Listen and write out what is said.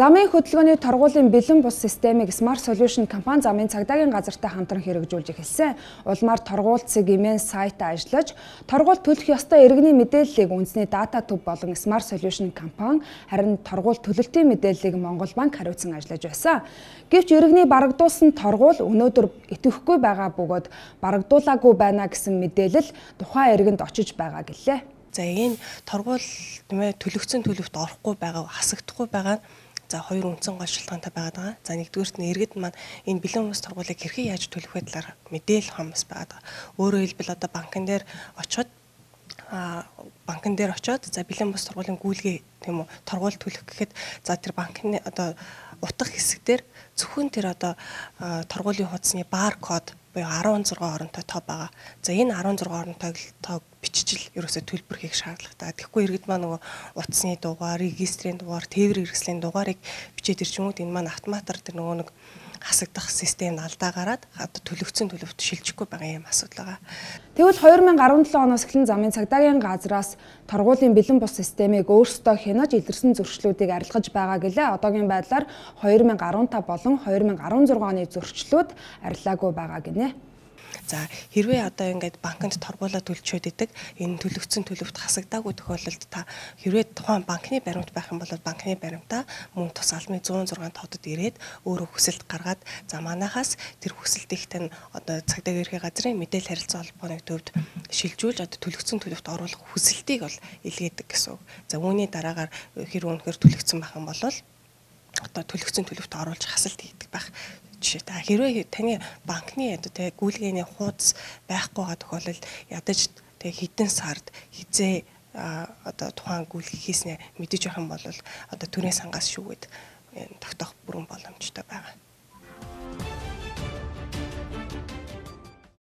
Замын хөдөлгөөний торгуулийн бэлэн бус системийг Smart Solution компани замын цагдаагийн газартай хамтран хэрэгжүүлж эхэлсэн. Улмаар торгууль цэг имэн сайт ажиллаж, торгууль төлөх ёстой иргэний мэдээллийг үндэсний дата төв болон Smart Solution компани харин торгууль төлөлтийн мэдээллийг Монгол банк хариуцсан ажиллаж байсан. Гэвч иргэний барагдуулсан торгууль өнөөдөр итгэхгүй байгаа бөгөөд барагдуулаагүй байна гэсэн мэдээлэл тухайн иргэнд очиж байгаа гэлээ. За энэ торгууль төлөгцсөн төлөвт орохгүй байгаа, хасагдахгүй байгаа. За хоёр үндсэн гол шалтгаантай байгаа. За нэгдүгээрт нь иргэд маань энэ бэлэн бус торгуулийг хэрхэн яаж төлөх вэ талаар мэдээлэл хомс байгаа. Өөрөөр хэлбэл одоо банкн дээр очиод за бэлэн бус торгуулийн гүйлгээ тийм үү торгууль төлөх гэхэд за тэр банкны одоо утга хэсэг дээр зөвхөн тэр одоо торгуулийн хуудасны баркод буюу 16 оронтой тоо байгаа. За энэ 16 оронтой тоог бичижил ерөөсөө төлбөр хийх шаардлагатай. Тэгэхгүй иргэд маань нөгөө утасны дугаар, регистрийн дугаар, тээвэр хэрэгслийн дугаарыг бичээд ирж юмуд энэ маань автоматар тэр нөгөө нэг хасагдах системд алдаа гараад одоо төлөгцсөн төлөвт шилжихгүй байгаа юм асуудал байгаа. Тэгвэл 2017 оноос эхлэн замын цагдаагийн газраас торгуулийн бэлэн бус системийг өөрсдөө хянаж илэрсэн зөрчлүүдийг арилгаж байгаа гэлээ. Одоогийн байдлаар 2015 болон 2016 оны зөрчлүүд арилаагүй байгаа гинэ. За хэрвээ одоо ингээд банкнд торгуулаа төлчөөд идэг энэ төлөгцсөн төлөвт хасагдаагүй тохиолдолд та хэрвээ тухайн банкны баримт байх юм бол банкны баримтаа мөн тус албаны 106 тоодод ирээд өөрөө хүсэлт гаргаад за манайхаас тэр хүсэлтийг тань одоо цагдаагийн ерхий газрын мэдээлэл харилцаа холбооны төвд шилжүүлж одоо төлөгцсөн төлөвт оруулах хүсэлтийг бол илгээдэг гэсэн. За үүний дараагаар хэрвээ үнэхээр төлөгцсөн байх юм бол одоо төлөгцсөн төлөвт оруулж хасалт хийдэг байх. Жишээ хэрвээ таны банкны одоо тэг гүйлгээний хуудас байхгүй байгаа тохиолдолд ядаж тэг хэдэн сард хизээ одоо тухайн гүйлгээ хийснээ мэдэж явах юм бол одоо төрийн сангаас шүүгээд тогтоох бүрэн боломж